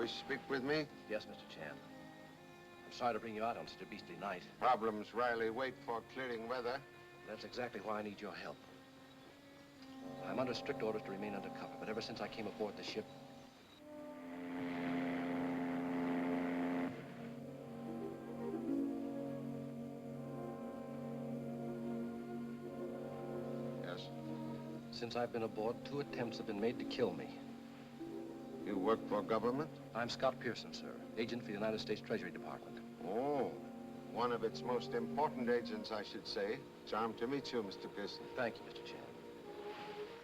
Wish to speak with me? Yes, Mr. Chan. I'm sorry to bring you out on such a beastly night. Problems rarely wait for clearing weather. That's exactly why I need your help. I'm under strict orders to remain undercover, but ever since I came aboard the ship, Yes? since I've been aboard, 2 attempts have been made to kill me. You work for government? I'm Scott Pearson, sir, agent for the United States Treasury Department. Oh, one of its most important agents, I should say. Charmed to meet you, Mr. Pearson. Thank you, Mr. Chan.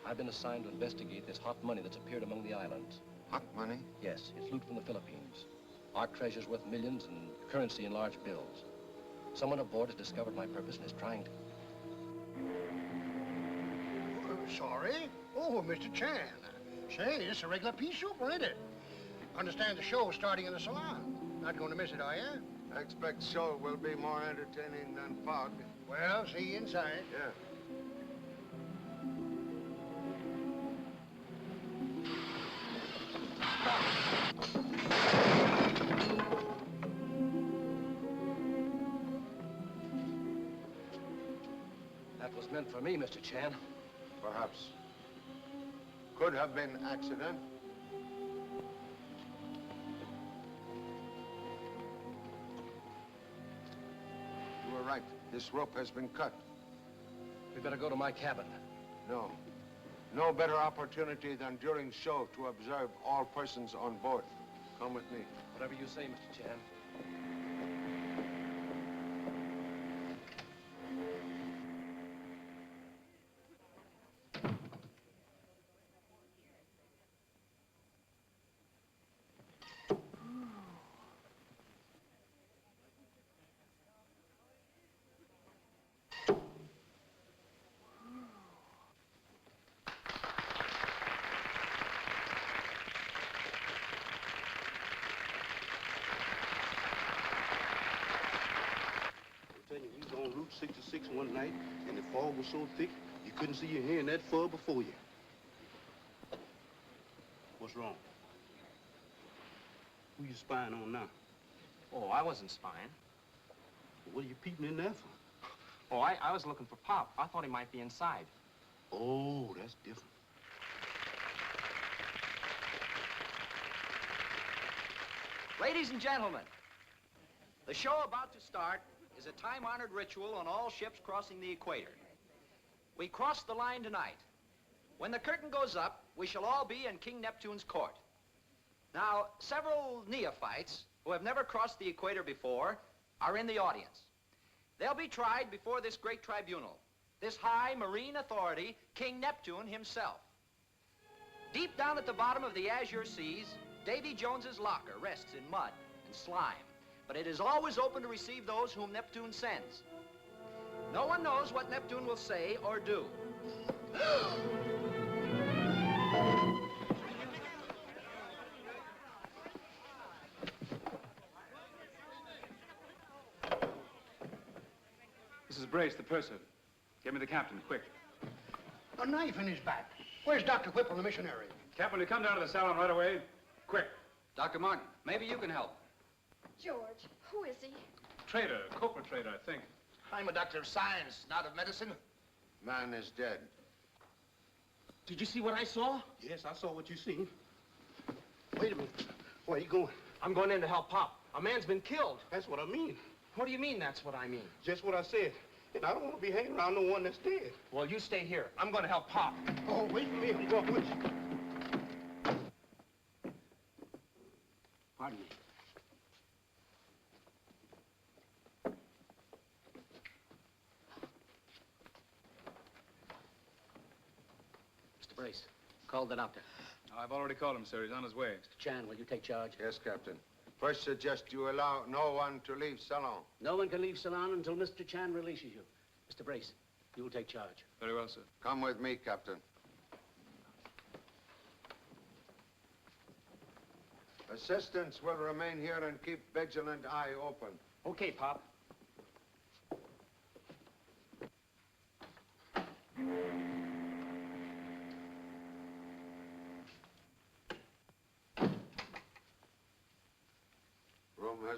I've been assigned to investigate this hot money that's appeared among the islands. Hot money? Yes, it's loot from the Philippines. Our treasure's worth millions and currency in large bills. Someone aboard has discovered my purpose and is trying to... Sorry? Oh, Mr. Chan. Say, it's a regular pea soup, ain't it? Understand the show's starting in the salon. Not going to miss it, are you? I expect show will be more entertaining than fog. Well, see you inside. Yeah. That was meant for me, Mr. Chan. Perhaps. Could have been accident. You were right. This rope has been cut. We better go to my cabin. No. No better opportunity than during show to observe all persons on board. Come with me. Whatever you say, Mr. Chan. We was on Route 66 one night, and the fog was so thick, you couldn't see your hand that far before you. What's wrong? Who you spying on now? Oh, I wasn't spying. What are you peeping in there for? Oh, I was looking for Pop. I thought he might be inside. Oh, that's different. Ladies and gentlemen, the show about to start is a time-honored ritual on all ships crossing the equator. We cross the line tonight. When the curtain goes up, we shall all be in King Neptune's court. Now, several neophytes who have never crossed the equator before are in the audience. They'll be tried before this great tribunal, this high marine authority, King Neptune himself. Deep down at the bottom of the azure seas, Davy Jones's locker rests in mud and slime, but it is always open to receive those whom Neptune sends. No one knows what Neptune will say or do. This is Brace, the purser. Get me the captain, quick. A knife in his back. Where's Dr. Whipple, the missionary? Captain, will you come down to the salon right away? Quick. Dr. Martin, maybe you can help. George, who is he? Trader, copra trader, I think. I'm a doctor of science, not of medicine. Man is dead. Did you see what I saw? Yes, I saw what you seen. Wait a minute. Where you going? I'm going in to help Pop. A man's been killed. That's what I mean. What do you mean that's what I mean? Just what I said. And I don't want to be hanging around no one that's dead. Well, you stay here. I'm going to help Pop. Oh, wait for me. I'm going with you. Pardon me. Mr. Brace, call the doctor. I've already called him, sir. He's on his way. Mr. Chan, will you take charge? Yes, Captain. First suggest you allow no one to leave salon. No one can leave Salon until Mr. Chan releases you. Mr. Brace, you will take charge. Very well, sir. Come with me, Captain. Assistants will remain here and keep vigilant eye open. Okay, Pop.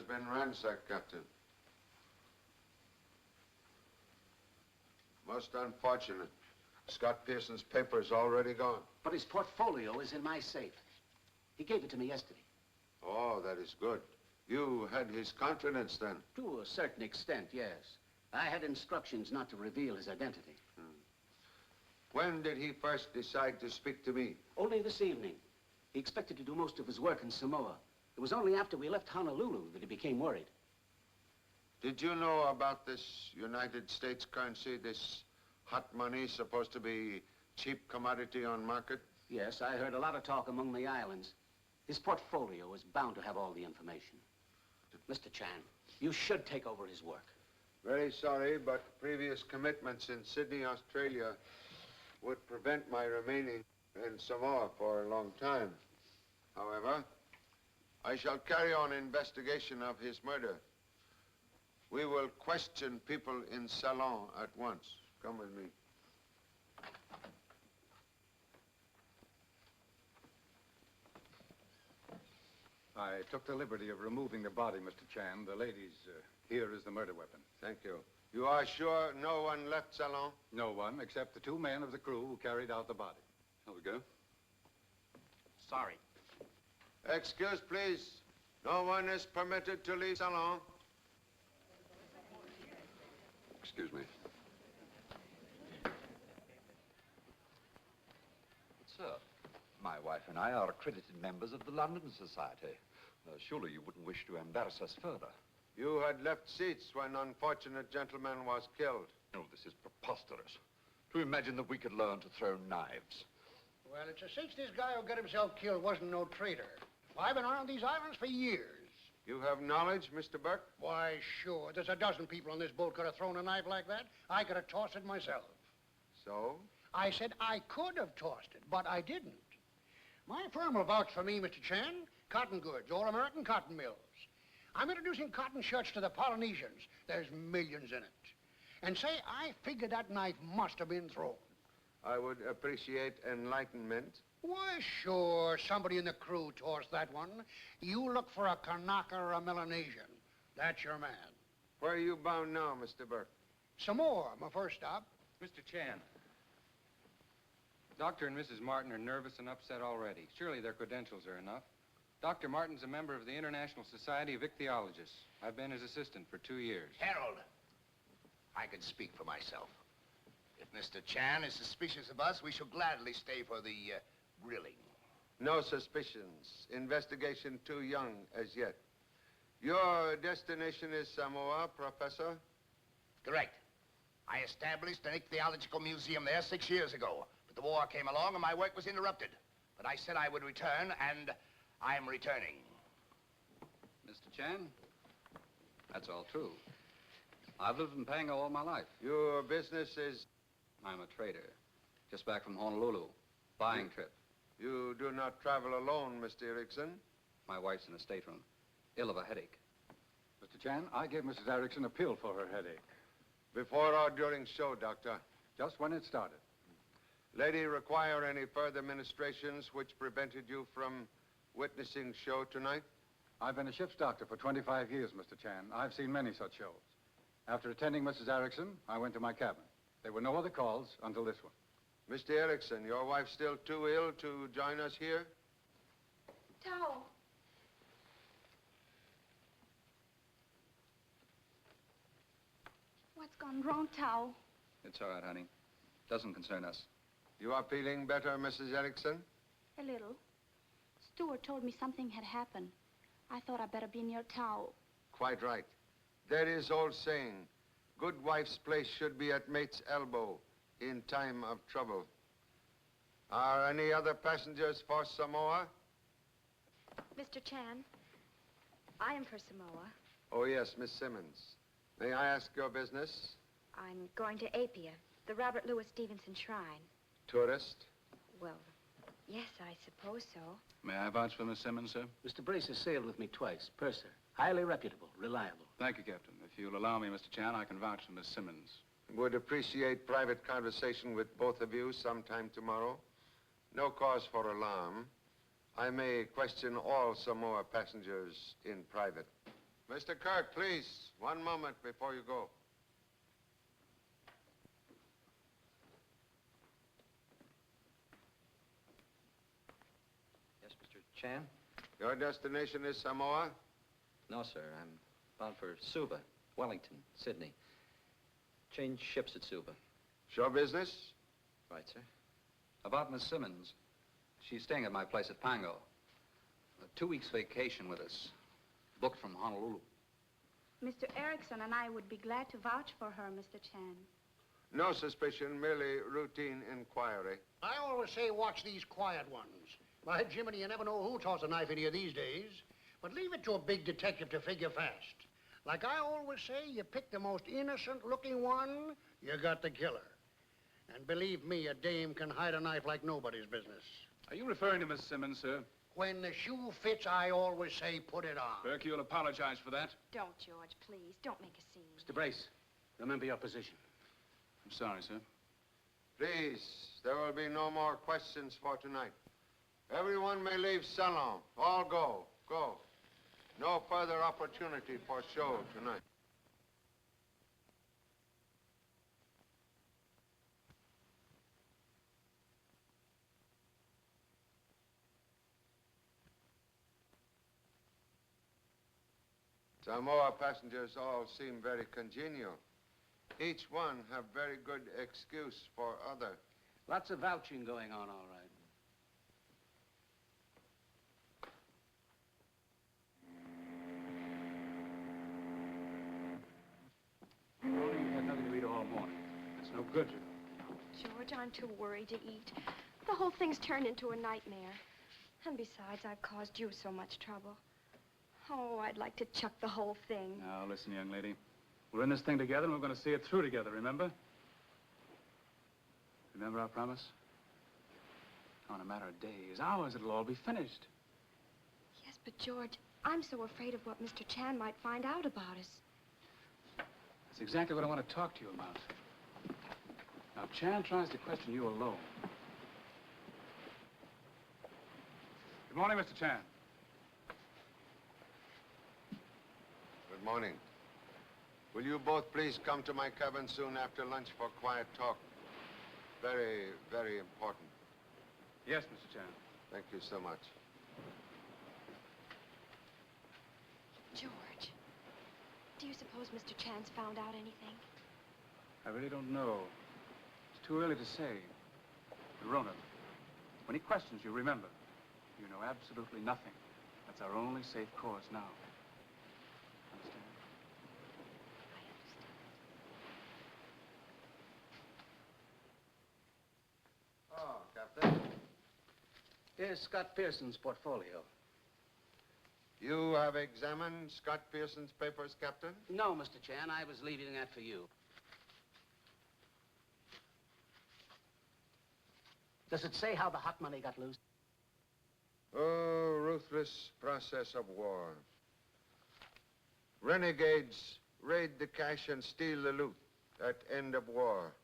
has been ransacked, Captain. Most unfortunate. Scott Pearson's paper's already gone. But his portfolio is in my safe. He gave it to me yesterday. Oh, that is good. You had his confidence then? To a certain extent, yes. I had instructions not to reveal his identity. When did he first decide to speak to me? Only this evening. He expected to do most of his work in Samoa. It was only after we left Honolulu that he became worried. Did you know about this United States currency, this hot money supposed to be cheap commodity on market? Yes, I heard a lot of talk among the islands. His portfolio is bound to have all the information. Mr. Chan, you should take over his work. Very sorry, but previous commitments in Sydney, Australia would prevent my remaining in Samoa for a long time. However, I shall carry on investigation of his murder. We will question people in Ceylon at once. Come with me. I took the liberty of removing the body, Mr. Chan. The lady's here is the murder weapon. Thank you. You are sure no one left Ceylon? No one, except the 2 men of the crew who carried out the body. Here we go. Sorry. Excuse, please. No one is permitted to leave Ceylon. Excuse me. Sir, my wife and I are accredited members of the London Society. Surely you wouldn't wish to embarrass us further. You had left seats when unfortunate gentleman was killed. Oh, this is preposterous. To imagine that we could learn to throw knives. Well, it's a cinch this guy who got himself killed wasn't no traitor. I've been around these islands for years. You have knowledge, Mr. Burke? Why, sure. There's a dozen people on this boat could have thrown a knife like that. I could have tossed it myself. So? I said I could have tossed it, but I didn't. My firm will vouch for me, Mr. Chan. Cotton goods, all American cotton mills. I'm introducing cotton shirts to the Polynesians. There's millions in it. And say, I figure that knife must have been thrown. I would appreciate enlightenment. Why, sure, somebody in the crew tossed that one. You look for a Kanaka or a Melanesian. That's your man. Where are you bound now, Mr. Burke? Samoa, my first stop. Mr. Chan, Dr. and Mrs. Martin are nervous and upset already. Surely their credentials are enough. Dr. Martin's a member of the International Society of Ichthyologists. I've been his assistant for 2 years. Harold, I can speak for myself. If Mr. Chan is suspicious of us, we shall gladly stay for the grilling. No suspicions. Investigation too young as yet. Your destination is Samoa, Professor? Correct. I established an ichthyological museum there 6 years ago, but the war came along and my work was interrupted. But I said I would return, and I'm returning. Mr. Chan, that's all true. I've lived in Pango all my life. Your business is? I'm a trader. Just back from Honolulu. Buying trip. You do not travel alone, Mr. Erickson? My wife's in a stateroom. Ill of a headache. Mr. Chan, I gave Mrs. Erickson a pill for her headache. Before or during show, Doctor? Just when it started. Lady, require any further ministrations which prevented you from witnessing show tonight? I've been a ship's doctor for 25 years, Mr. Chan. I've seen many such shows. After attending Mrs. Erickson, I went to my cabin. There were no other calls until this one. Mr. Erickson, your wife still too ill to join us here? Tao. What's gone wrong, Tao? It's all right, honey. Doesn't concern us. You are feeling better, Mrs. Erickson? A little. Stuart told me something had happened. I thought I'd better be near Tao. Quite right. There is old saying, good wife's place should be at mate's elbow in time of trouble. Are any other passengers for Samoa? Mr. Chan, I am for Samoa. Oh, yes, Miss Simmons. May I ask your business? I'm going to Apia, the Robert Louis Stevenson Shrine. Tourist? Well, yes, I suppose so. May I vouch for Miss Simmons, sir? Mr. Brace has sailed with me twice. Purser. Highly reputable, reliable. Thank you, Captain. If you'll allow me, Mr. Chan, I can vouch for Miss Simmons. Would appreciate private conversation with both of you sometime tomorrow. No cause for alarm. I may question all Samoa passengers in private. Mr. Kirk, please, one moment before you go. Yes, Mr. Chan? Your destination is Samoa? No, sir. I'm bound for Suva, Wellington, Sydney. Change ships at Suva. Show business? Right, sir. About Miss Simmons. She's staying at my place at Pango. A 2 weeks vacation with us. Booked from Honolulu. Mr. Erickson and I would be glad to vouch for her, Mr. Chan. No suspicion, merely routine inquiry. I always say watch these quiet ones. By Jiminy, you never know who toss a knife into you these days. But leave it to a big detective to figure fast. Like I always say, you pick the most innocent-looking one, you got the killer. And believe me, a dame can hide a knife like nobody's business. Are you referring to Miss Simmons, sir? When the shoe fits, I always say put it on. Burke, you'll apologize for that. Don't, George, please. Don't make a scene. Mr. Brace, remember your position. I'm sorry, sir. Please, there will be no more questions for tonight. Everyone may leave salon. All go. Go. No further opportunity for show tonight. Samoa passengers all seem very congenial. Each one have very good excuse for other. Lots of vouching going on, all right. Only you had nothing to eat all morning. That's no good, you know. George, I'm too worried to eat. The whole thing's turned into a nightmare. And besides, I've caused you so much trouble. Oh, I'd like to chuck the whole thing. Now, listen, young lady. We're in this thing together, and we're going to see it through together, remember? Remember our promise? Oh, in a matter of days, hours, it'll all be finished. Yes, but George, I'm so afraid of what Mr. Chan might find out about us. That's exactly what I want to talk to you about. Now, Chan tries to question you alone. Good morning, Mr. Chan. Good morning. Will you both please come to my cabin soon after lunch for quiet talk? Very, very important. Yes, Mr. Chan. Thank you so much. George, do you suppose Mr. Chan's found out anything? I really don't know. It's too early to say. Rona, when he questions you, remember, you know absolutely nothing. That's our only safe course now. Understand? Oh, Captain. Here's Scott Pearson's portfolio. You have examined Scott Pearson's papers, Captain? No, Mr. Chan, I was leaving that for you. Does it say how the hot money got loose? Oh, ruthless process of war. Renegades raid the cache and steal the loot at end of war.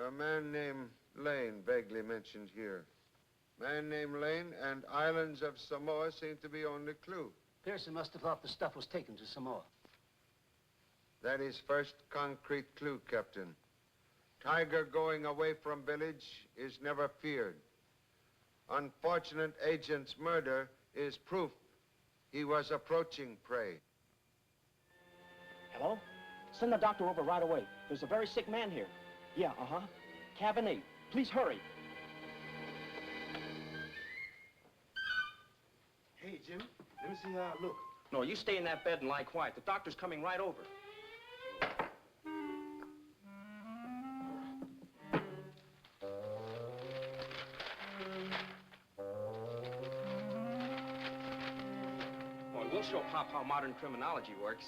A man named Lane vaguely mentioned here. Man named Lane and islands of Samoa seem to be only clue. Pearson must have thought the stuff was taken to Samoa. That is first concrete clue, Captain. Tiger going away from village is never feared. Unfortunate agent's murder is proof he was approaching prey. Hello? Send the doctor over right away. There's a very sick man here. Yeah, uh-huh. Cabin 8. Please hurry. Hey, Jimmy, let me see how I look. No, you stay in that bed and lie quiet. The doctor's coming right over. Boy, we'll show Pop how modern criminology works.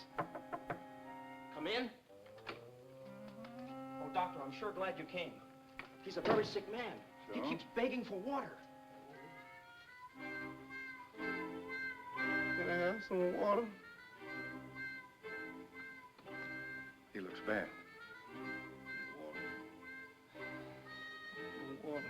Come in. Oh, doctor, I'm sure glad you came. He's a very sick man. Sure. He keeps begging for water. Can I have some water? He looks bad. Water.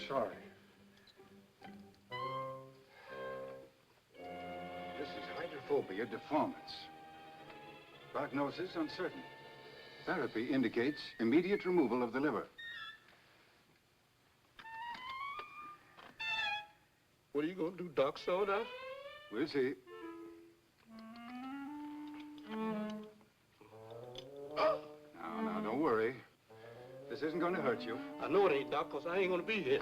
sorry. This is hydrophobia deformans. Prognosis uncertain. Therapy indicates immediate removal of the liver. What are you gonna do, Doc? Showdown? We'll see. Now, don't worry. This isn't going to hurt you. I know it ain't, Doc, because I ain't gonna be here.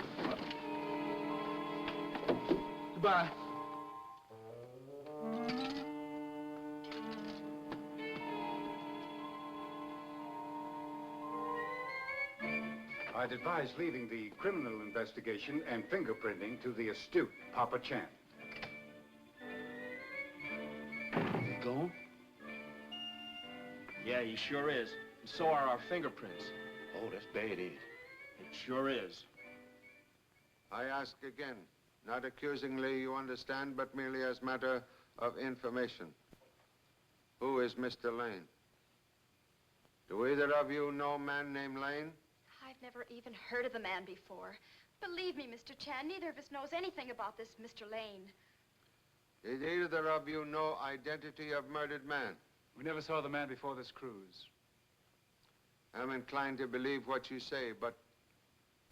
Goodbye. I'd advise leaving the criminal investigation and fingerprinting to the astute Papa Chan. Is he gone? Yeah, he sure is. And so are our fingerprints. Oh, that's bad, ain't it? It sure is. I ask again, not accusingly, you understand, but merely as matter of information. Who is Mr. Lane? Do either of you know a man named Lane? I've never even heard of the man before. Believe me, Mr. Chan, neither of us knows anything about this Mr. Lane. Did either of you know identity of murdered man? We never saw the man before this cruise. I'm inclined to believe what you say, but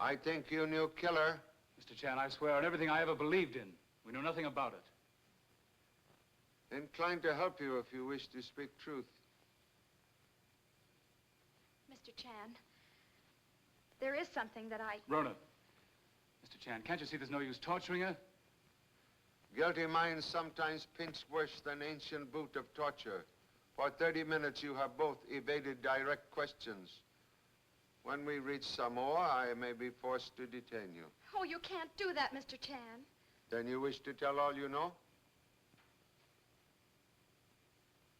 I think you knew killer. Mr. Chan, I swear on everything I ever believed in. We know nothing about it. Inclined to help you if you wish to speak truth. Mr. Chan, there is something that I... Rona. Mr. Chan, can't you see there's no use torturing her? Guilty minds sometimes pinch worse than ancient boot of torture. For 30 minutes, you have both evaded direct questions. When we reach Samoa, I may be forced to detain you. Oh, you can't do that, Mr. Chan. Then you wish to tell all you know?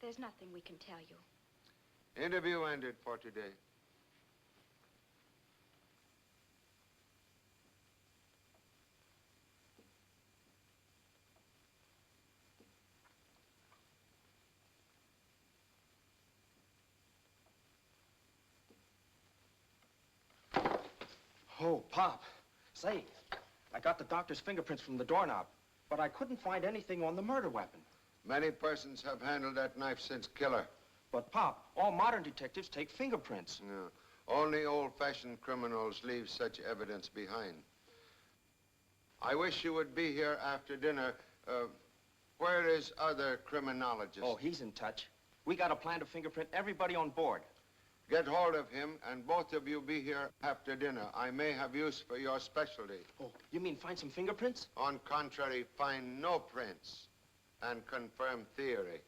There's nothing we can tell you. Interview ended for today. Oh, Pop. Say, I got the doctor's fingerprints from the doorknob, but I couldn't find anything on the murder weapon. Many persons have handled that knife since killer. But, Pop, all modern detectives take fingerprints. No. Only old-fashioned criminals leave such evidence behind. I wish you would be here after dinner. Where is other criminologist? Oh, he's in touch. We got a plan to fingerprint everybody on board. Get hold of him, and both of you be here after dinner. I may have use for your specialty. Oh, you mean find some fingerprints? On contrary, find no prints and confirm theory.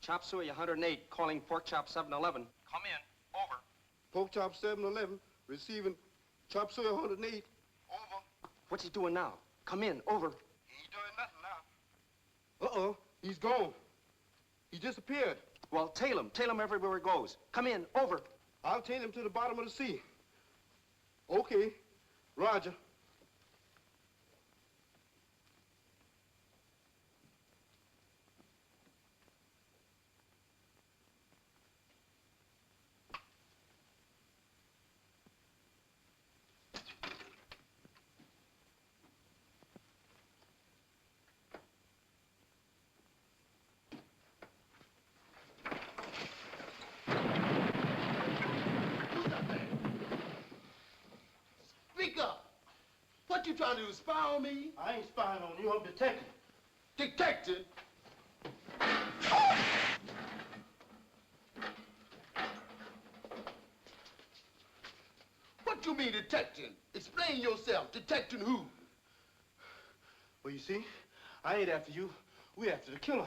Chop suey 108, calling pork chop 711. Come in. Over. Pork chop 711, receiving chop suey 108. Over. What's he doing now? Come in. Over. He ain't doing nothing now. Uh-oh, he's gone. He disappeared. Well, tail him everywhere he goes. Come in. Over. I'll tail him to the bottom of the sea. Okay, Roger. What you trying to do, spy on me? I ain't spying on you, I'm detecting. Detecting? What you mean detecting? Explain yourself. Detecting who? Well, you see, I ain't after you. We after the killer.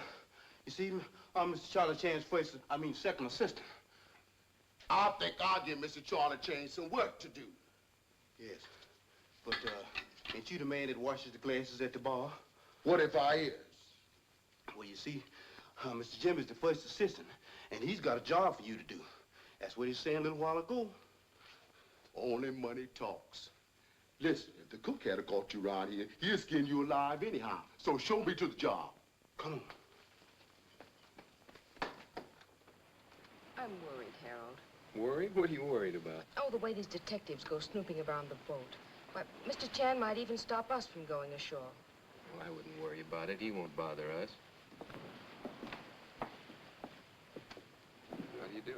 You see, I'm Mr. Charlie Chan's second assistant. I think I'll give Mr. Charlie Chan some work to do. Yes, but, ain't you the man that washes the glasses at the bar? What if I is? Well, you see, Mr. Jim is the first assistant, and he's got a job for you to do. That's what he was saying a little while ago. Only money talks. Listen, if the cook had caught you around here, he'll skin you alive anyhow. So show me to the job. Come on. I'm worried, Harold. Worried? What are you worried about? Oh, the way these detectives go snooping around the boat. Why, Mr. Chan might even stop us from going ashore. Well, I wouldn't worry about it. He won't bother us. How do you do?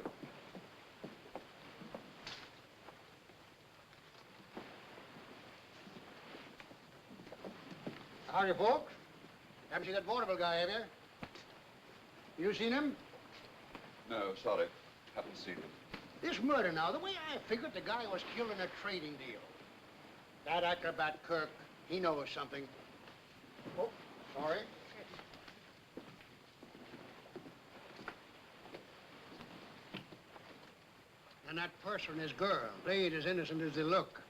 Howdy, folks. Haven't seen that vaudeville guy, have you? You seen him? No, sorry. Haven't seen him. This murder now, the way I figured, the guy was killed in a trading deal. That acrobat Kirk, he knows something. Oh, sorry. And that person is girl. They ain't as innocent as they look.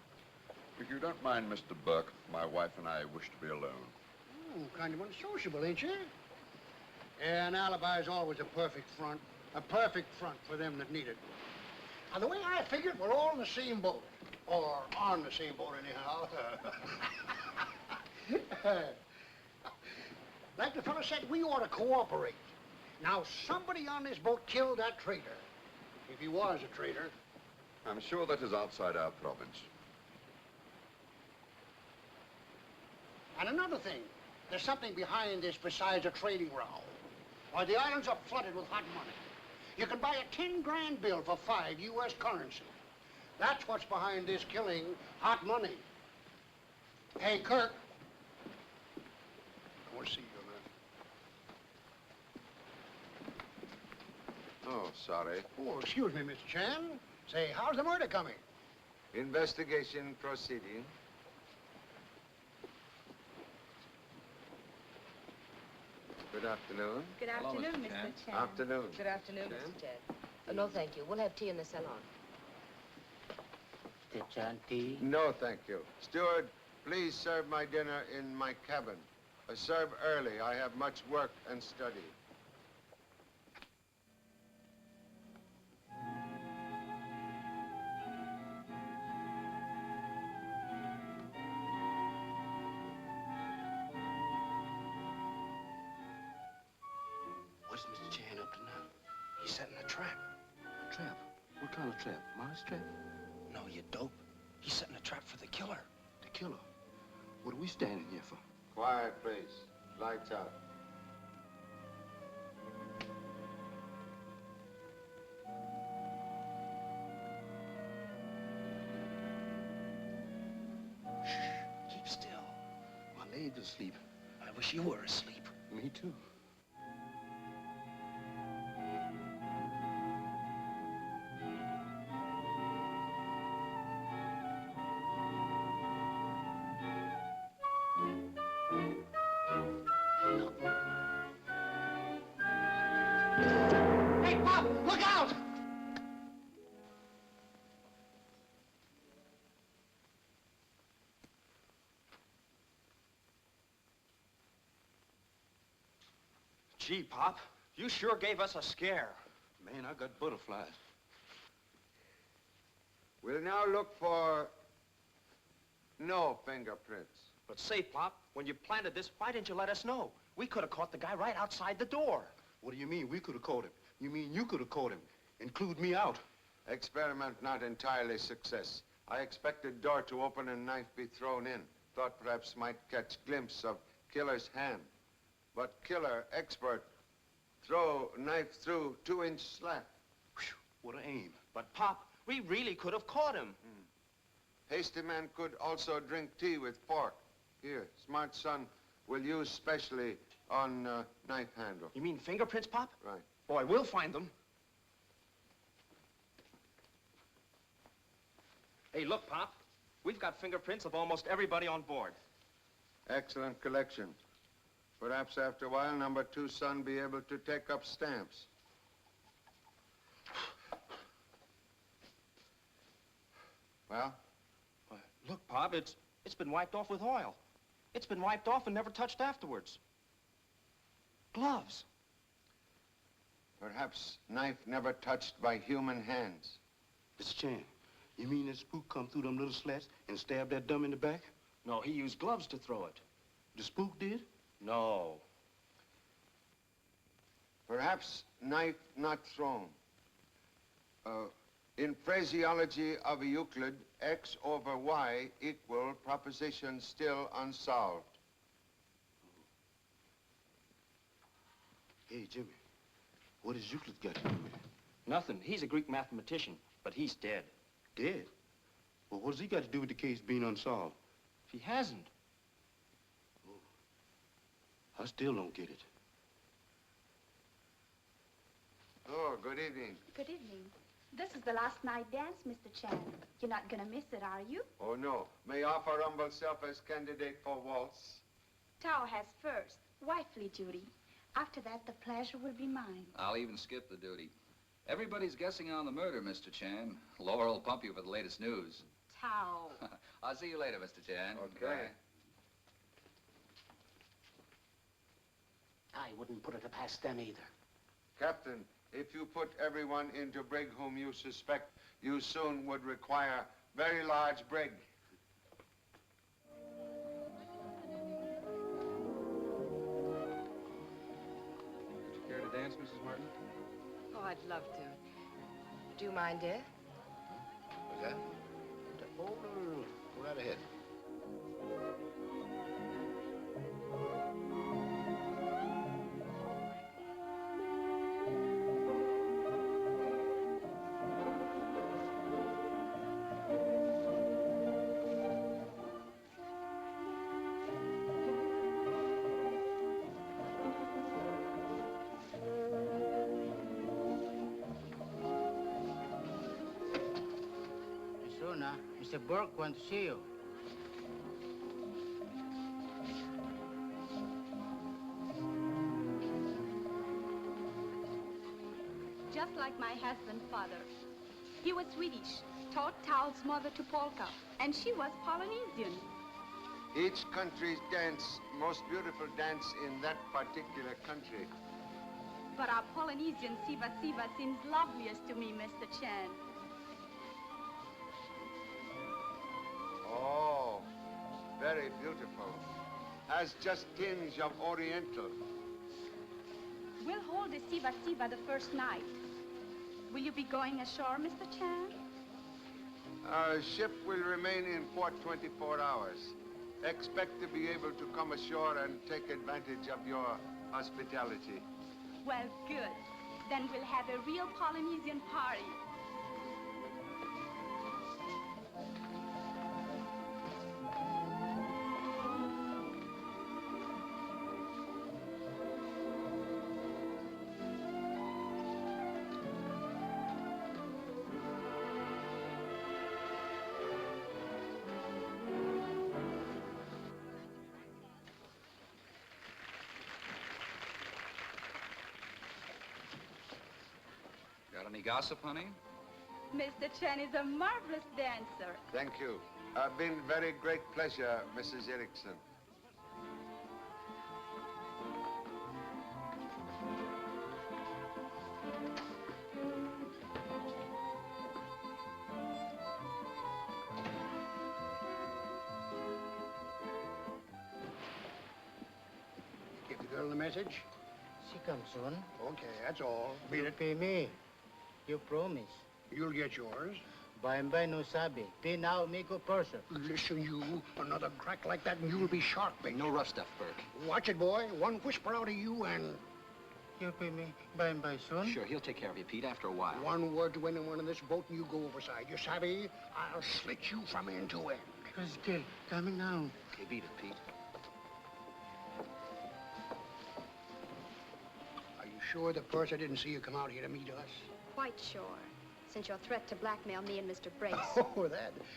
If you don't mind, Mr. Burke, my wife and I wish to be alone. Kind of unsociable, ain't you? Yeah, an alibi is always a perfect front. A perfect front for them that need it. Now, the way I figured, we're all in the same boat. Or on the same boat, anyhow. Like the fellow said, we ought to cooperate. Now, somebody on this boat killed that traitor. If he was a traitor. I'm sure that is outside our province. And another thing, there's something behind this besides a trading row. Why, the islands are flooded with hot money. You can buy a 10-grand bill for 5 U.S. currency. That's what's behind this killing, hot money. Hey, Kirk. I want to see you, man. Oh, sorry. Oh, excuse me, Mr. Chan. Say, how's the murder coming? Investigation proceeding. Good afternoon. Good afternoon, Mr. Chan. Afternoon. Good afternoon, Mr. Chan. No, thank you. We'll have tea in the salon. Mr. Chan, tea? No, thank you. Steward, please serve my dinner in my cabin. Serve early. I have much work and study. What's Mr. Chan up to now? He's setting a trap. A trap? What kind of trap? Mouse trap? No, you dope. He's setting a trap for the killer. The killer? What are we standing here for? Quiet, please. Lights out. Shh. Keep still. My legs are asleep. I wish you were asleep. Me too. Hey, Bob, look out! Gee, Pop, you sure gave us a scare. Man, I got butterflies. We'll now look for no fingerprints. But say, Pop, when you planted this, why didn't you let us know? We could have caught the guy right outside the door. What do you mean, we could have caught him? You mean you could have caught him? Include me out. Experiment not entirely success. I expected door to open and knife be thrown in. Thought perhaps might catch glimpse of killer's hand. But killer, expert, throw knife through 2-inch slat. Whew, what an aim. But, Pop, we really could have caught him. Hasty man could also drink tea with fork. Here, smart son will use specially on knife handle. You mean fingerprints, Pop? Right. Boy, we'll find them. Hey, look, Pop. We've got fingerprints of almost everybody on board. Excellent collection. Perhaps after a while, number 2 son be able to take up stamps. Well? Why, look, Pop, it's been wiped off with oil. It's been wiped off and never touched afterwards. Gloves. Perhaps knife never touched by human hands. Mr. Chan, you mean that spook come through them little slats and stabbed that dumb in the back? No, he used gloves to throw it. The spook did? No. Perhaps knife not thrown. In phraseology of Euclid, x over y equal proposition still unsolved. Hey, Jimmy, what has Euclid got to do with it? Nothing. He's a Greek mathematician, but he's dead. Dead? Well, what has he got to do with the case being unsolved? He hasn't. I still don't get it. Oh, good evening. Good evening. This is the last night dance, Mr. Chan. You're not gonna miss it, are you? Oh, no. May offer humble self as candidate for waltz. Tao has first, wifely duty. After that, the pleasure will be mine. I'll even skip the duty. Everybody's guessing on the murder, Mr. Chan. Laura will pump you for the latest news. Tao. I'll see you later, Mr. Chan. Okay. Bye. I wouldn't put it past them either. Captain, if you put everyone into brig whom you suspect, you soon would require very large brig. Would you care to dance, Mrs. Martin? Oh, I'd love to. Do you mind, dear? What's that? Oh, no. Go right ahead. Mr. Burke wants to see you. Just like my husband, father. He was Swedish, taught Tao's mother to polka, and she was Polynesian. Each country's dance, most beautiful dance in that particular country. But our Polynesian Siva Siva seems loveliest to me, Mr. Chan. Oh, very beautiful. Has just tinge of Oriental. We'll hold the Siva Siva the first night. Will you be going ashore, Mr. Chan? Our ship will remain in port 24 hours. Expect to be able to come ashore and take advantage of your hospitality. Well, good. Then we'll have a real Polynesian party. Got any gossip, honey? Mr. Chan is a marvelous dancer. Thank you. Been very great pleasure, Mrs. Erickson. Give the girl the message? She comes soon. Okay, that's all. Beat You it. pay me. You promise. You'll get yours. By and by no sabi. Pay now, make a person. Listen, you. Another crack like that and you'll be sharp-bait. No rough stuff, Burke. Watch it, boy. One whisper out of you and... You pay me by and by soon? Sure, he'll take care of you, Pete, after a while. One word to anyone in this boat and you go overside. You savvy? I'll slit you from end to end. Who's good? Coming now. Okay, beat it, Pete. Are you sure the purser didn't see you come out here to meet us? Quite sure, since your threat to blackmail me and Mr. Brace. Oh,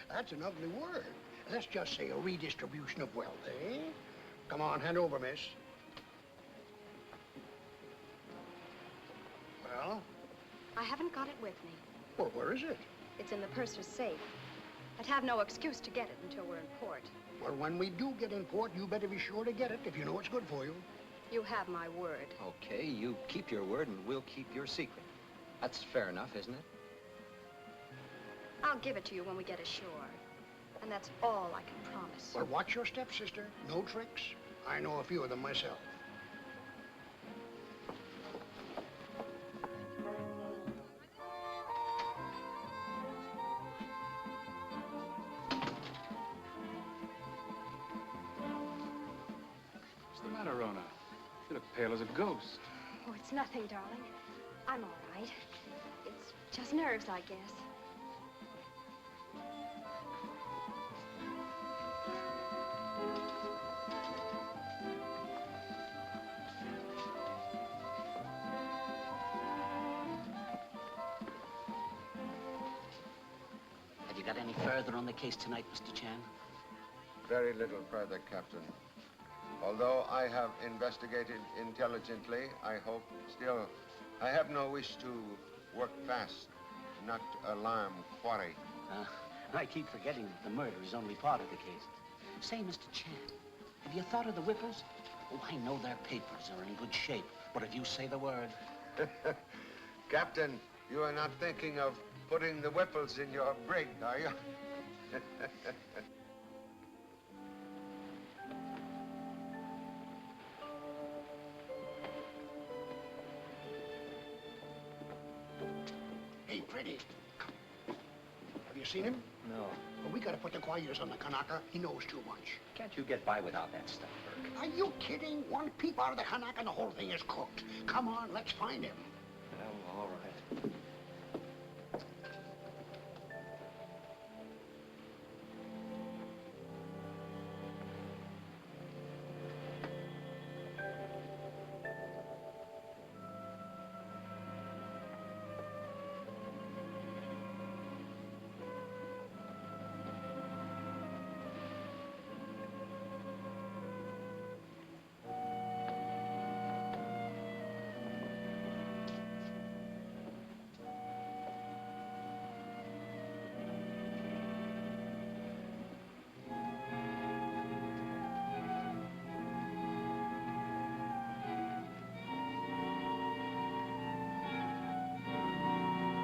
that's an ugly word. Let's just say a redistribution of wealth, eh? Come on, hand over, miss. Well? I haven't got it with me. Well, where is it? It's in the purser's safe. I'd have no excuse to get it until we're in port. Well, when we do get in port, you better be sure to get it if you know it's good for you. You have my word. Okay, you keep your word and we'll keep your secret. That's fair enough, isn't it? I'll give it to you when we get ashore. And that's all I can promise. Well, watch your step, sister. No tricks. I know a few of them myself. pale as a ghost. Oh, it's nothing, darling. I'm all right. It's just nerves, I guess. Have you got any further on the case tonight, Mr. Chan? Very little further, Captain. Although I have investigated intelligently, I hope still, I have no wish to work fast, not alarm quarry. I keep forgetting that the murder is only part of the case. Say, Mr. Chan, have you thought of the Whipples? Oh, I know their papers are in good shape, but if you say the word... Captain, you are not thinking of putting the Whipples in your brig, are you? Hey, Freddie. Have you seen him? No. Well, we gotta put the quieters on the Kanaka. He knows too much. Can't you get by without that stuff, Burke? Are you kidding? One peep out of the Kanaka and the whole thing is cooked. Come on, let's find him. Well, all right.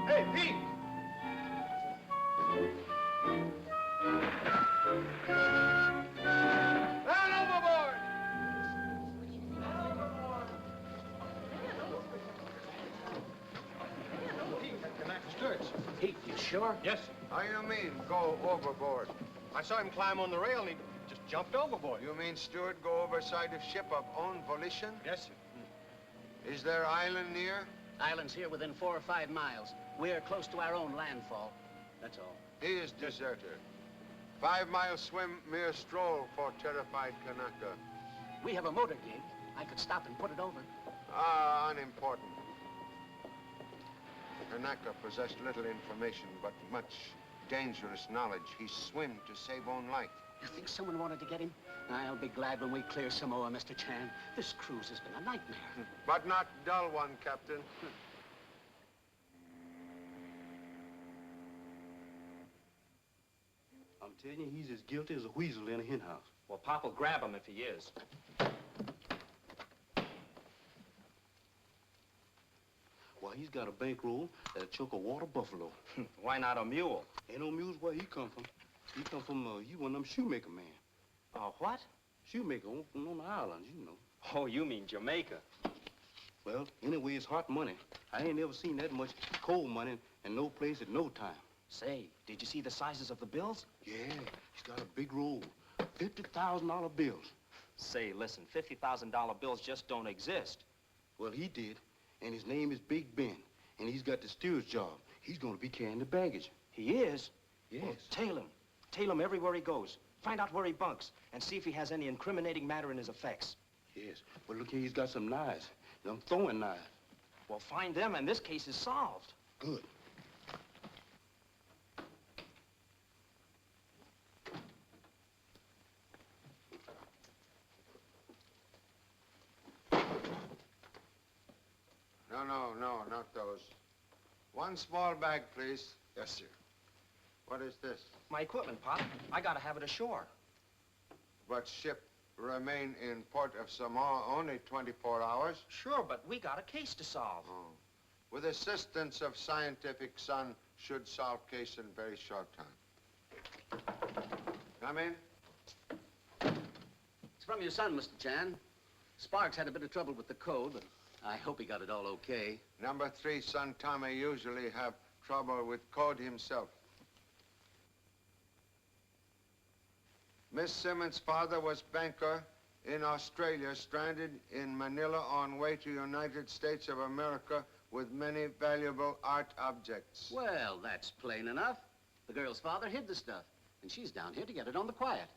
Hey, Pete! Man overboard! Pete, you sure? Yes, How you mean, go overboard? I saw him climb on the rail and he just jumped overboard. You mean steward go overside of ship of own volition? Yes, sir. Is there island near? Island's here within 4 or 5 miles. We're close to our own landfall. That's all. He is deserter. 5-mile swim, mere stroll for terrified Kanaka. We have a motor gig. I could stop and put it over. Ah, unimportant. Kanaka possessed little information, but much dangerous knowledge. He swam to save own life. You think someone wanted to get him? I'll be glad when we clear Samoa, Mr. Chan. This cruise has been a nightmare. But not dull one, Captain. I'm telling you, he's as guilty as a weasel in a hen house. Well, Pop will grab him if he is. Well, he's got a bankroll that'll choke a water buffalo. Why not a mule? Ain't no mules where he come from. He come from, you one of them shoemaker man. What? Shoemaker on the islands, you know. Oh, you mean Jamaica. Well, anyway, it's hot money. I ain't never seen that much cold money in no place at no time. Say, did you see the sizes of the bills? Yeah, he's got a big roll. $50,000 bills. Say, listen, $50,000 bills just don't exist. Well, he did, and his name is Big Ben, and he's got the steward's job. He's gonna be carrying the baggage. He is? Yes. Well, tail him. Tail him everywhere he goes. Find out where he bunks, and see if he has any incriminating matter in his effects. Yes, but look here, he's got some knives. Them throwing knives. Well, find them, and this case is solved. Good. No, not those. One small bag, please. Yes, sir. What is this? My equipment, Pop. I gotta have it ashore. But ship remain in port of Samoa only 24 hours? Sure, but we got a case to solve. Oh. With assistance of scientific son, should solve case in very short time. Come in. It's from your son, Mr. Chan. Sparks had a bit of trouble with the code, but I hope he got it all okay. Number 3, son Tommy, usually have trouble with code himself. Miss Simmons' father was banker in Australia, stranded in Manila on way to United States of America with many valuable art objects. Well, that's plain enough. The girl's father hid the stuff, and she's down here to get it on the quiet.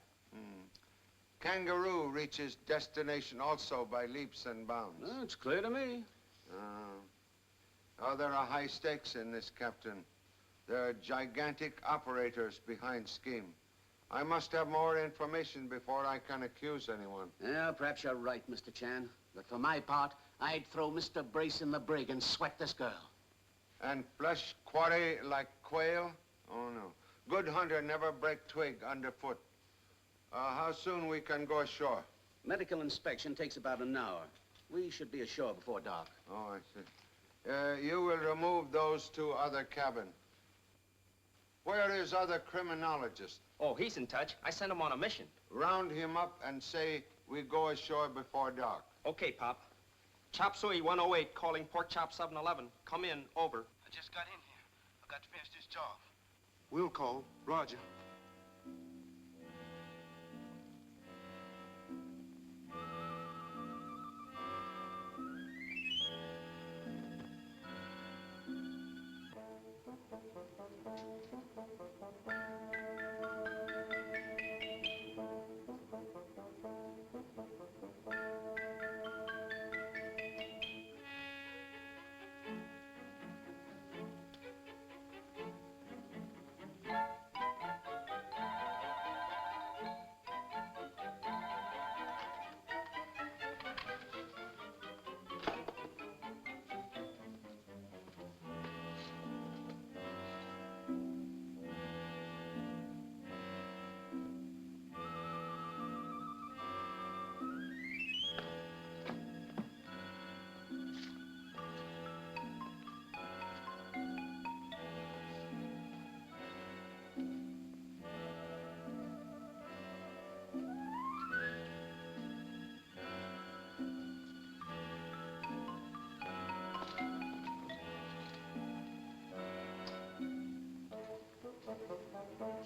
Kangaroo reaches destination also by leaps and bounds. Well, it's clear to me. Oh, there are high stakes in this, Captain. There are gigantic operators behind scheme. I must have more information before I can accuse anyone. Yeah, perhaps you're right, Mr. Chan. But for my part, I'd throw Mr. Brace in the brig and sweat this girl. And flesh quarry like quail? Oh, no. Good hunter never break twig underfoot. How soon we can go ashore? Medical inspection takes about an hour. We should be ashore before dark. Oh, I see. You will remove those two other cabin. Where is other criminologist? Oh, he's in touch. I sent him on a mission. Round him up and say we go ashore before dark. Okay, Pop. Chop Suey 108 calling Pork Chop 711. Come in, over. I just got in here. I've got to finish this job. We'll call. Roger.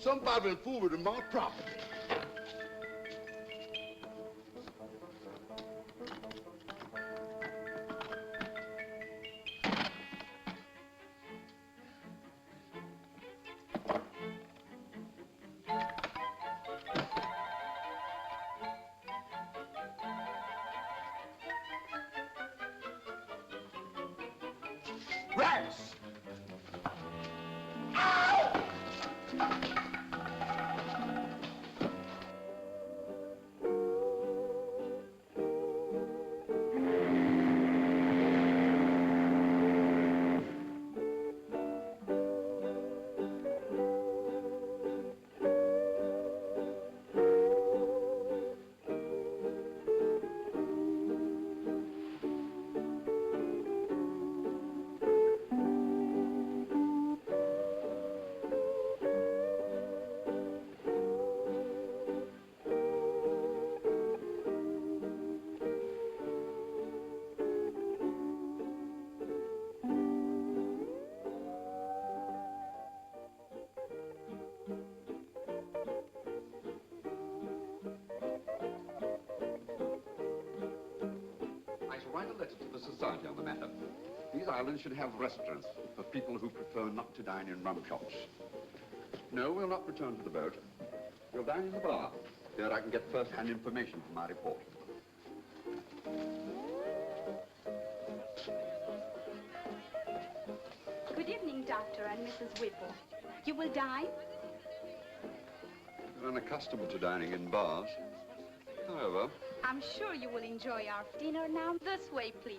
Somebody been fooling with my property. Rats! I shall write a letter to the society on the matter. These islands should have restaurants for people who prefer not to dine in rum shops. No, we'll not return to the boat. We'll dine in the bar. There I can get first-hand information for my report. Good evening, Doctor and Mrs. Whipple. You will dine? We're unaccustomed to dining in bars. However, I'm sure you will enjoy our dinner now. This way, please.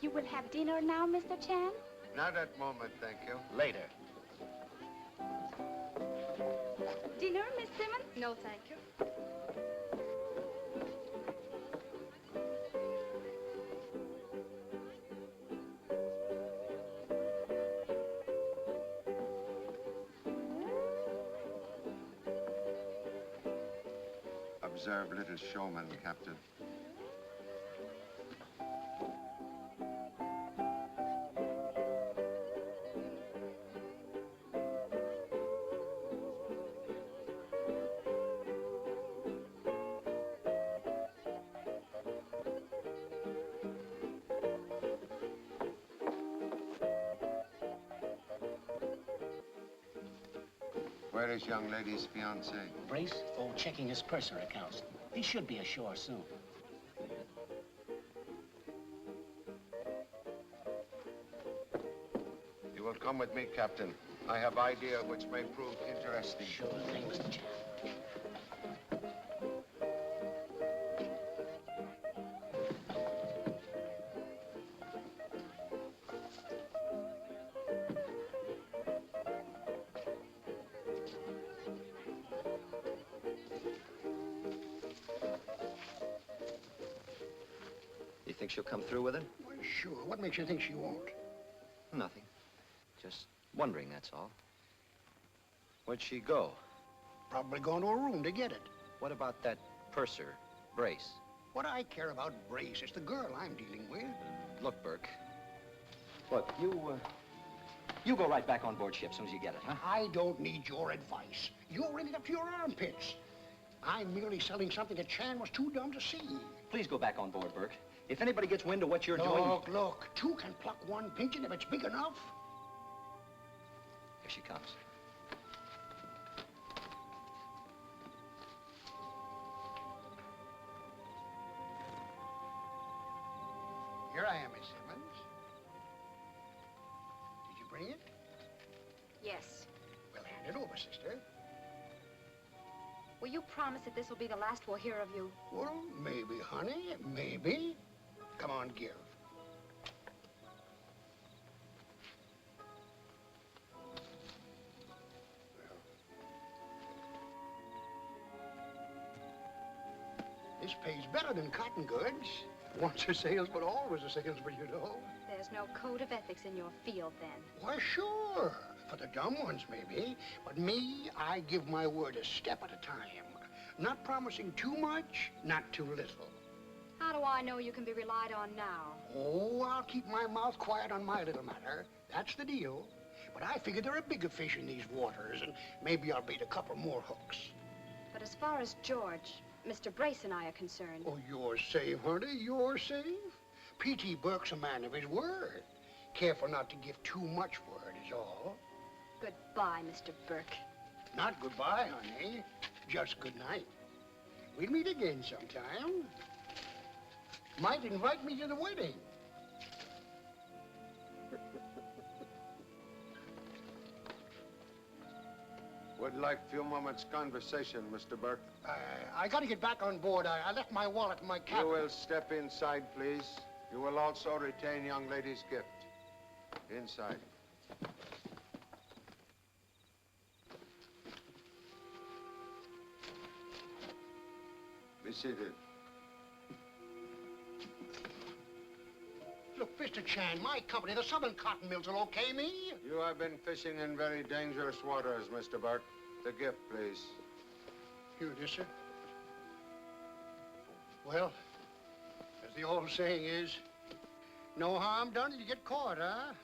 You will have dinner now, Mr. Chan? Not at moment, thank you. Later. Dinner, Miss Simmons? No, thank you. observe little showman, Captain. Where is young lady's fiancé? Brace? Oh, checking his purser accounts. He should be ashore soon. You will come with me, Captain. I have idea which may prove interesting. Sure thing, Mr. Chan. You think she'll come through with it? Well, sure. What makes you think she won't? Nothing. Just wondering, that's all. Where'd she go? Probably gone to a room to get it. What about that purser, Brace? What do I care about Brace? It's the girl I'm dealing with. Look, Burke. Look, you go right back on board ship as soon as you get it, huh? I don't need your advice. You're in it up to your armpits. I'm merely selling something that Chan was too dumb to see. Please go back on board, Burke. If anybody gets wind of what you're doing... Look. Two can pluck one pigeon if it's big enough. Here she comes. Here I am, Miss Simmons. Did you bring it? Yes. Well, hand it over, sister. Will you promise that this will be the last we'll hear of you? Well, maybe, honey, maybe. Come on, give. This pays better than cotton goods. Once a salesman, always a salesman, you know. There's no code of ethics in your field, then. Why, sure. For the dumb ones, maybe. But me, I give my word a step at a time. Not promising too much, not too little. How do I know you can be relied on now? Oh, I'll keep my mouth quiet on my little matter. That's the deal. But I figure there are bigger fish in these waters, and maybe I'll bait a couple more hooks. But as far as George, Mr. Brace and I are concerned... Oh, you're safe, honey, you're safe. P.T. Burke's a man of his word. Careful not to give too much word is all. Goodbye, Mr. Burke. Not goodbye, honey. Just good night. We'll meet again sometime. Might invite me to the wedding. Would like a few moments' conversation, Mr. Burke. I gotta get back on board. I left my wallet in my cabin. You will step inside, please. You will also retain young lady's gift. Inside. Be seated. Look, Mr. Chan, my company, the Southern Cotton Mills, will okay me. You have been fishing in very dangerous waters, Mr. Burke. The gift, please. Here it is, sir. Well, as the old saying is, no harm done till you get caught, huh?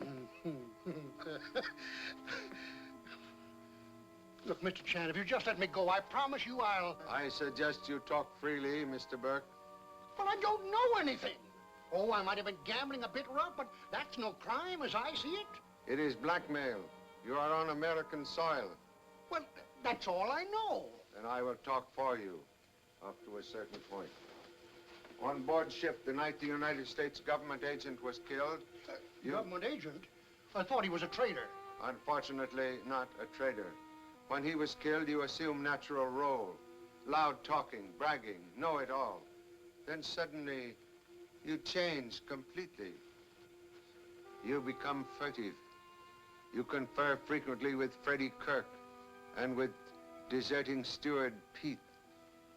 Look, Mr. Chan, if you just let me go, I promise you I'll... I suggest you talk freely, Mr. Burke. Well, I don't know anything. Oh, I might have been gambling a bit rough, but that's no crime as I see it. It is blackmail. You are on American soil. Well, that's all I know. Then I will talk for you, up to a certain point. On board ship, the night the United States government agent was killed... Government agent? I thought he was a traitor. Unfortunately, not a traitor. When he was killed, you assumed natural role. Loud talking, bragging, know-it-all. Then suddenly, you change completely. You become furtive. You confer frequently with Freddie Kirk and with deserting steward Pete.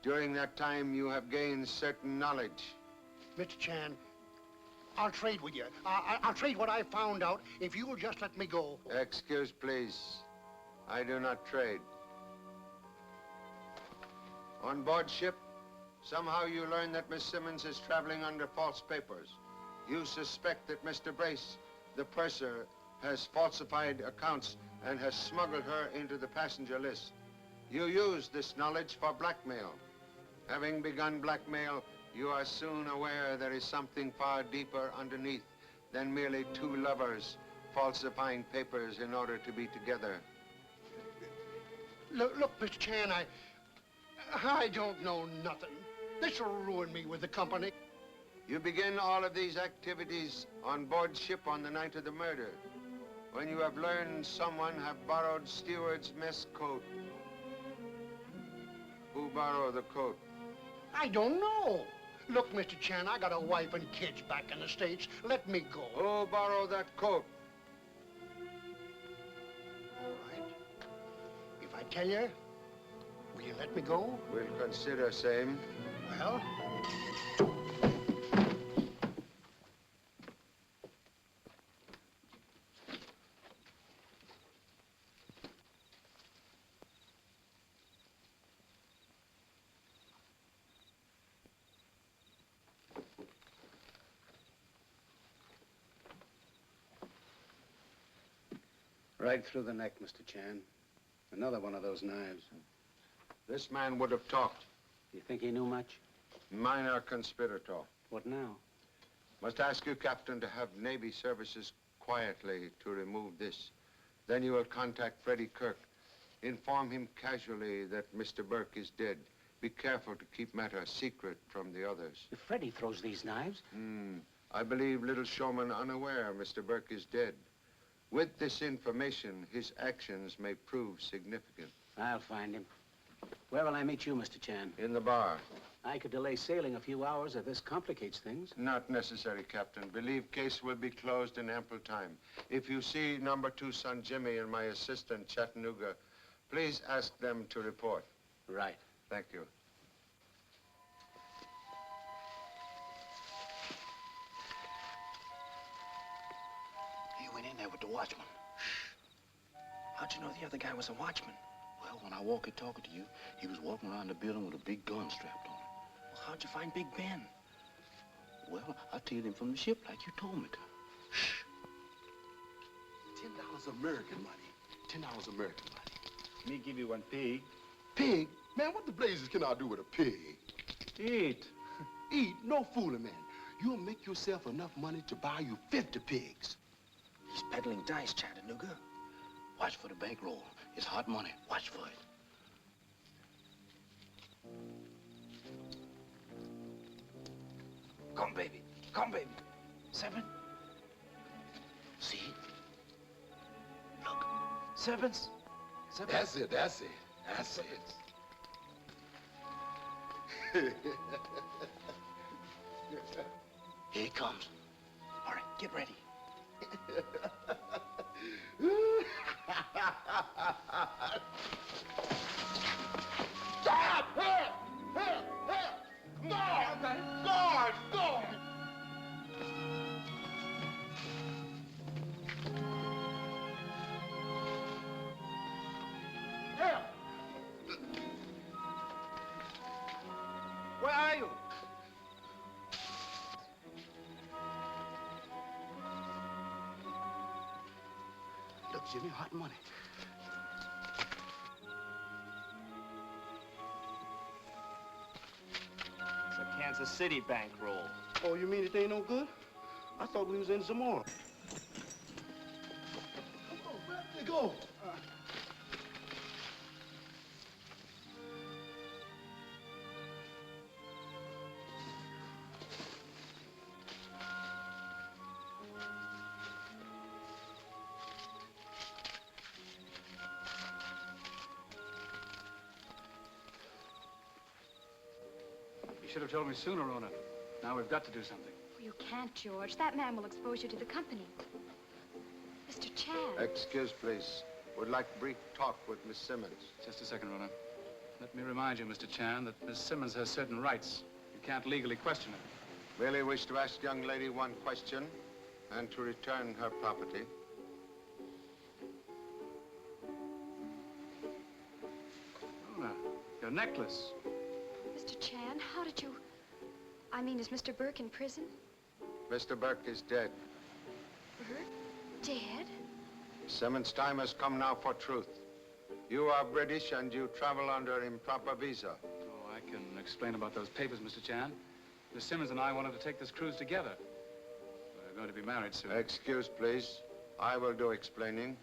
During that time, you have gained certain knowledge. Mr. Chan, I'll trade with you. I'll trade what I found out if you'll just let me go. Excuse, please. I do not trade. On board ship, Somehow you learn that Miss Simmons is traveling under false papers. You suspect that Mr. Brace, the purser, has falsified accounts and has smuggled her into the passenger list. You use this knowledge for blackmail. Having begun blackmail, you are soon aware there is something far deeper underneath than merely two lovers falsifying papers in order to be together. Look, Mr. Chan, I don't know nothing. This will ruin me with the company. You begin all of these activities on board ship on the night of the murder, when you have learned someone have borrowed steward's mess coat. Who borrowed the coat? I don't know. Look, Mr. Chan, I got a wife and kids back in the States. Let me go. Who borrowed that coat? All right. If I tell you, will you let me go? We'll consider same. Well? Right through the neck, Mr. Chan. Another one of those knives. This man would have talked. You think he knew much? Minor conspirator. What now? Must ask you, Captain, to have Navy services quietly to remove this. Then you will contact Freddie Kirk. Inform him casually that Mr. Burke is dead. Be careful to keep matters secret from the others. If Freddie throws these knives? I believe little showman unaware Mr. Burke is dead. With this information, his actions may prove significant. I'll find him. Where will I meet you, Mr. Chan? In the bar. I could delay sailing a few hours if this complicates things. Not necessary, Captain. Believe case will be closed in ample time. If you see number 2 son Jimmy and my assistant Chattanooga, please ask them to report. Right. Thank you. He went in there with the watchman. Shh. How'd you know the other guy was a watchman? Well, when I walkie-talkie to you, he was walking around the building with a big gun strapped on him. Well, how'd you find Big Ben? Well, I tailed him from the ship like you told me to. Shh. $10 American money. $10 American money. Me give you 1 pig. Pig? Man, what the blazes can I do with a pig? Eat. Eat? No fooling, man. You'll make yourself enough money to buy you 50 pigs. He's peddling dice, Chattanooga. Watch for the bankroll. It's hot money. Watch for it. Come, baby. Come, baby. 7. See? Look. 7s. 7. That's it, that's it. That's it. Here he comes. All right, get ready. Stop! Help! Help! Help! Guard! Guard! Guard! Help! Where are you? Look, Jimmy, hot money. It's a Kansas City bankroll. Oh, you mean it ain't no good? I thought we was in Samoa. Where did they go? You should have told me sooner, Rona. Now we've got to do something. You can't, George. That man will expose you to the company. Mr. Chan. Excuse, please. Would like a brief talk with Miss Simmons. Just a second, Rona. Let me remind you, Mr. Chan, that Miss Simmons has certain rights. You can't legally question her. Merely wish to ask young lady one question and to return her property. Rona, your necklace. Mr. Chan, how did you I mean, is Mr. Burke in prison? Mr. Burke is dead. Burke? Dead? Simmons' time has come now for truth. You are British and you travel under improper visa. Oh, I can explain about those papers, Mr. Chan. Miss Simmons and I wanted to take this cruise together. We're going to be married soon. Excuse, please. I will do explaining.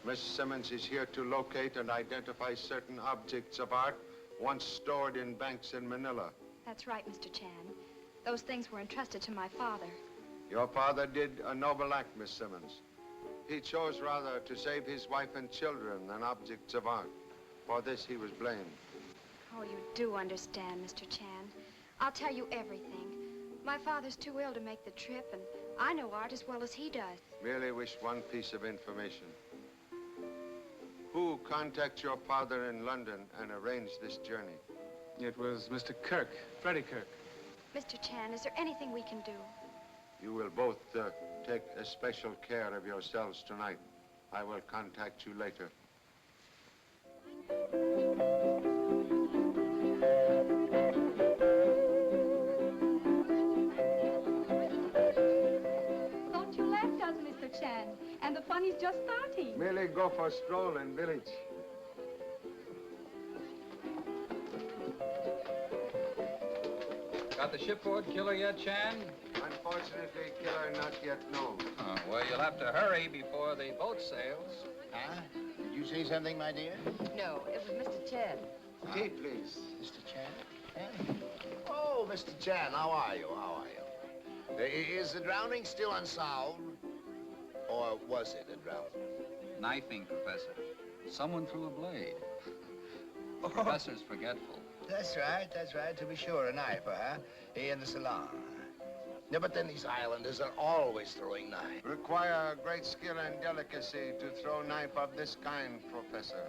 Miss Simmons is here to locate and identify certain objects of art once stored in banks in Manila. That's right, Mr. Chan. Those things were entrusted to my father. Your father did a noble act, Miss Simmons. He chose rather to save his wife and children than objects of art. For this, he was blamed. Oh, you do understand, Mr. Chan. I'll tell you everything. My father's too ill to make the trip, and I know art as well as he does. Merely wish one piece of information. Who contacted your father in London and arranged this journey? It was Mr. Kirk, Freddie Kirk. Mr. Chan, is there anything we can do? You will both take special care of yourselves tonight. I will contact you later. Don't you laugh, does Mr. Chan? And the fun is just starting. Merely go for a stroll in village. Got the shipboard killer yet, Chan? Unfortunately, killer not yet known. Oh, well, you'll have to hurry before the boat sails. Huh? Did you say something, my dear? No, it was Mr. Chan. Tea, please. Mr. Chan? Oh, Mr. Chan, how are you? How are you? Is the drowning still unsolved? Or was it a drowning? Knifing, Professor. Someone threw a blade. The professor's forgetful. That's right, to be sure, a knife, huh? In the salon. Yeah, but then these islanders are always throwing knives. Require great skill and delicacy to throw knife of this kind, Professor.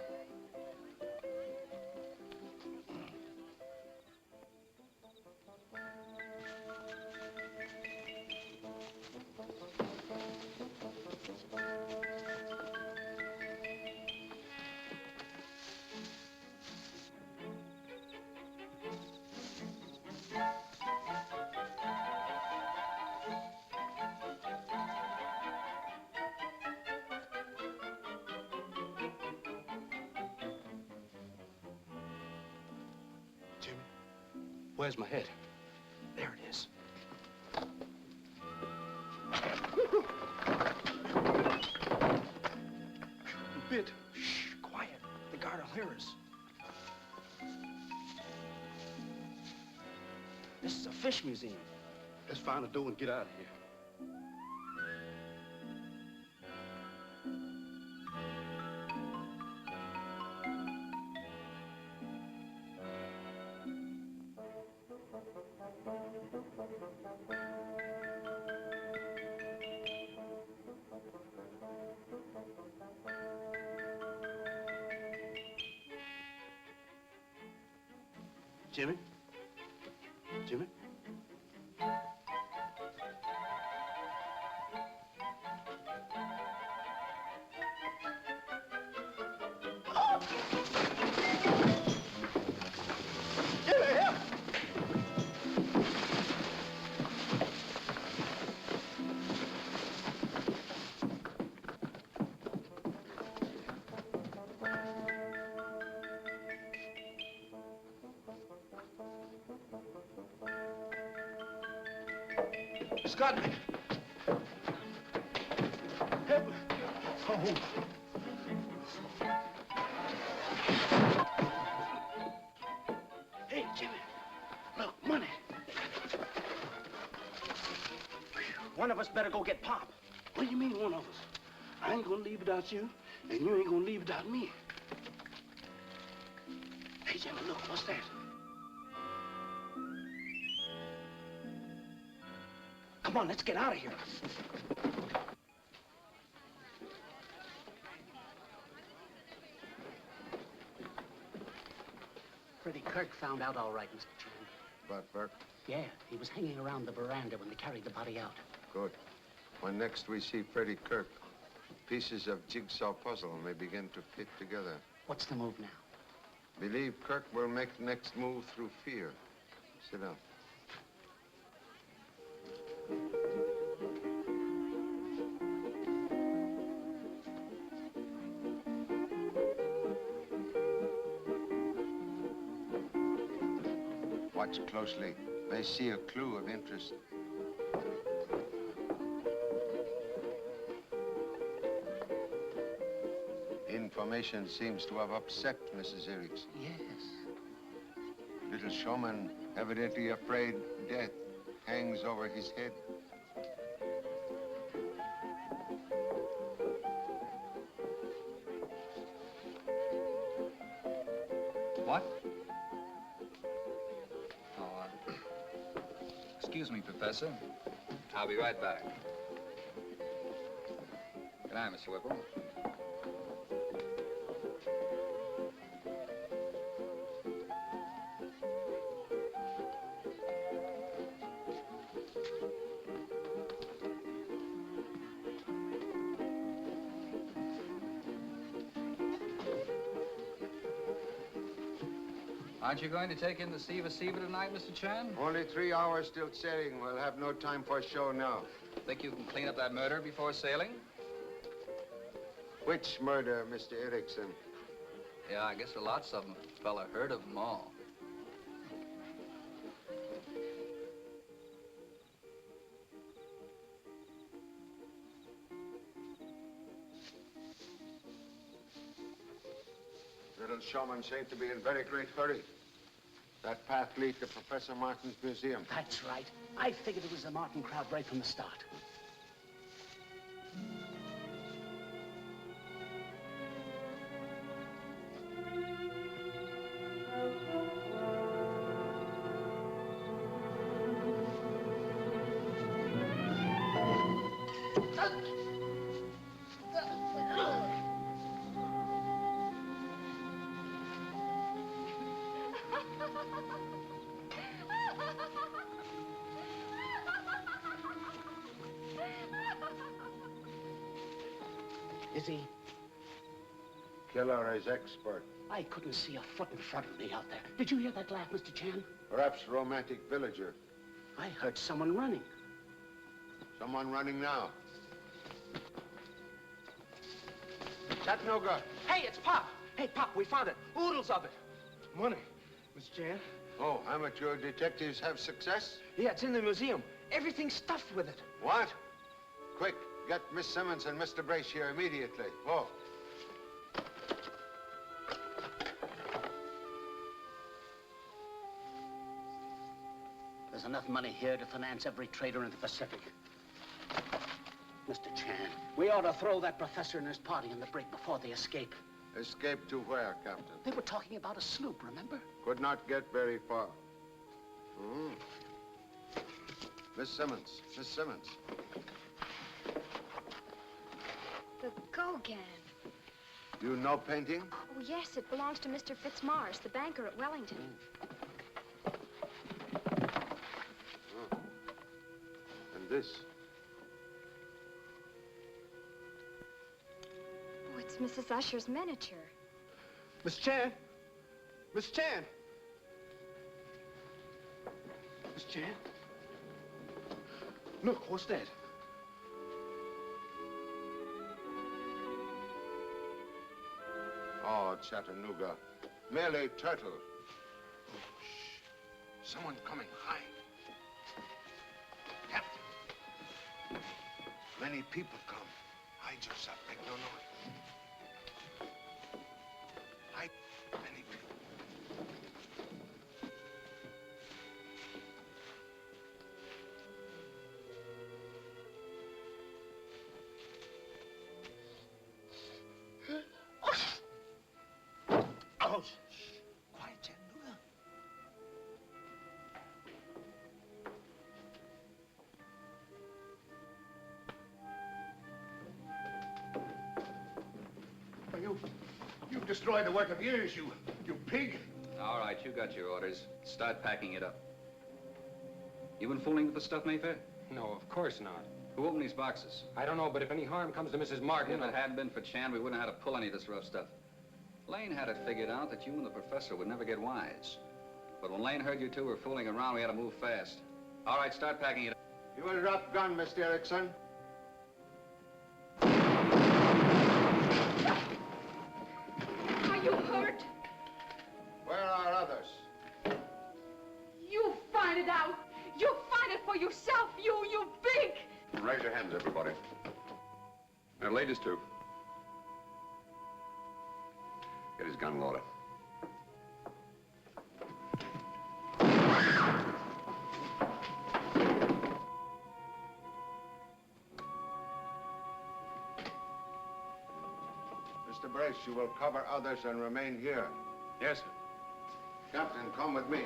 Jimmy, where's my head? There it is. Bit. Shh, quiet. The guard will hear us. This is a fish museum. Let's find a door and get out of here. Jimmy? Jimmy? Scott! Help me! Oh. Hey, Jimmy. Look, money. One of us better go get Pop. What do you mean, one of us? I ain't gonna leave without you, and you ain't gonna leave without me. Hey, Jimmy, look, what's that? Come on, let's get out of here. Freddie Kirk found out all right, Mr. Chan. But, Burke? Yeah, he was hanging around the veranda when they carried the body out. Good. When next we see Freddie Kirk, pieces of jigsaw puzzle may begin to fit together. What's the move now? Believe Kirk will make the next move through fear. Sit down. Watch closely. May see a clue of interest. Information seems to have upset Mrs. Erickson. Yes. Little showman, evidently afraid death hangs over his head. What? Oh, excuse me, Professor. I'll be right back. Good night, Mr. Whipple. Aren't you going to take in the Siva tonight, Mr. Chan? Only 3 hours still sailing. We'll have no time for a show now. Think you can clean up that murder before sailing? Which murder, Mr. Erickson? Yeah, I guess lots of them. Fella heard of them all. Little showman seemed to be in very great hurry. That path leads to Professor Martin's museum. That's right. I figured it was the Martin crowd right from the start. Is he? Killer is expert. I couldn't see a foot in front of me out there. Did you hear that laugh, Mr. Chan? Perhaps romantic villager. I heard someone running. Someone running now. Chattanooga. Hey, it's Pop. Hey, Pop, we found it. Oodles of it. Money, Mr. Chan. Oh, amateur detectives have success? Yeah, it's in the museum. Everything's stuffed with it. What? Quick, get Miss Simmons and Mr. Brace here immediately. Oh. There's enough money here to finance every trader in the Pacific. Mr. Chan, we ought to throw that professor and his party in the brig before they escape. Escape to where, Captain? They were talking about a sloop, remember? Could not get very far. Miss Simmons. Miss Simmons. The Gauguin. You know painting? Oh, yes, it belongs to Mr. Fitzmars, the banker at Wellington. And this? Oh, it's Mrs. Usher's miniature. Miss Chan. Miss Chan. Miss Chan. Look, what's that? Oh, Chattanooga. Merely turtle. Oh, shh. Someone coming. Hide. Captain. Many people come. Hide yourself. Make no noise. Hide. Many people. Oh, shh. Quiet, Chattanooga. You've destroyed the work of years, you pig. All right, you got your orders. Start packing it up. You been fooling with the stuff, Mayfair? No, of course not. Who opened these boxes? I don't know, but if any harm comes to Mrs. Martin... If it hadn't been for Chan, we wouldn't have had to pull any of this rough stuff. Lane had it figured out that you and the professor would never get wise. But when Lane heard you two were fooling around, we had to move fast. All right, start packing it up. You will drop gun, Mr. Erickson. Are you hurt? Where are others? You find it out. You find it for yourself, you big. Raise your hands, everybody. Now, ladies, too. Get his gun in order. Mr. Brace, you will cover others and remain here. Yes, sir. Captain, come with me.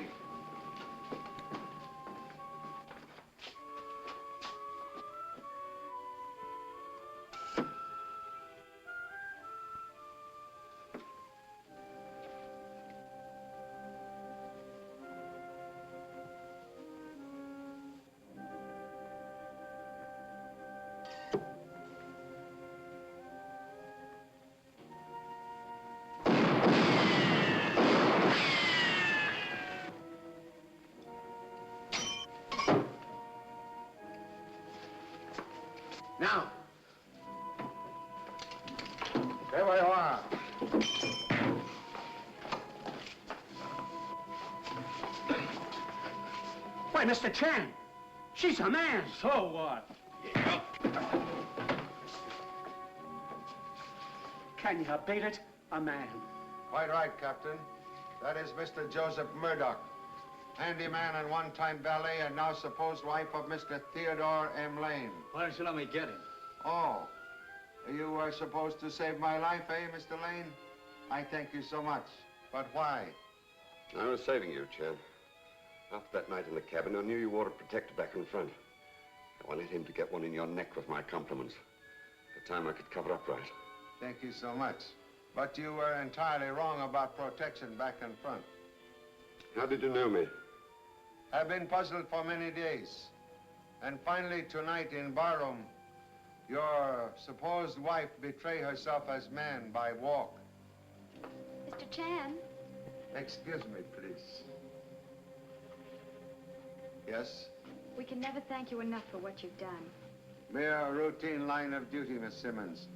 Now. There we are. Why, Mr. Chan, she's a man. So what? Can you abate it? A man. Quite right, Captain. That is Mr. Joseph Murdoch, handyman and one-time valet and now supposed wife of Mr. Theodore M. Lane. Why don't you let me get him? Oh, you were supposed to save my life, eh, Mr. Lane? I thank you so much. But why? I was saving you, Chad. After that night in the cabin, I knew you wore a protector back in front. I wanted him to get one in your neck with my compliments. At the time I could cover up right. Thank you so much. But you were entirely wrong about protection back and front. How did you know me? I've been puzzled for many days. And finally, tonight in barroom, your supposed wife betrayed herself as man by walk. Mr. Chan. Excuse me, please. Yes? We can never thank you enough for what you've done. Mere routine line of duty, Miss Simmons.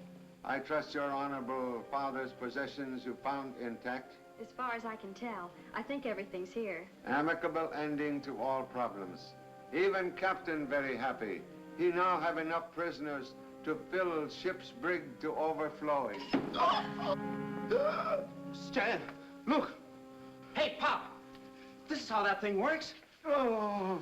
I trust your honorable father's possessions you found intact. As far as I can tell, I think everything's here. Amicable ending to all problems. Even Captain very happy. He now have enough prisoners to fill ship's brig to overflowing. Stan, look. Hey, Pop. This is how that thing works. Oh,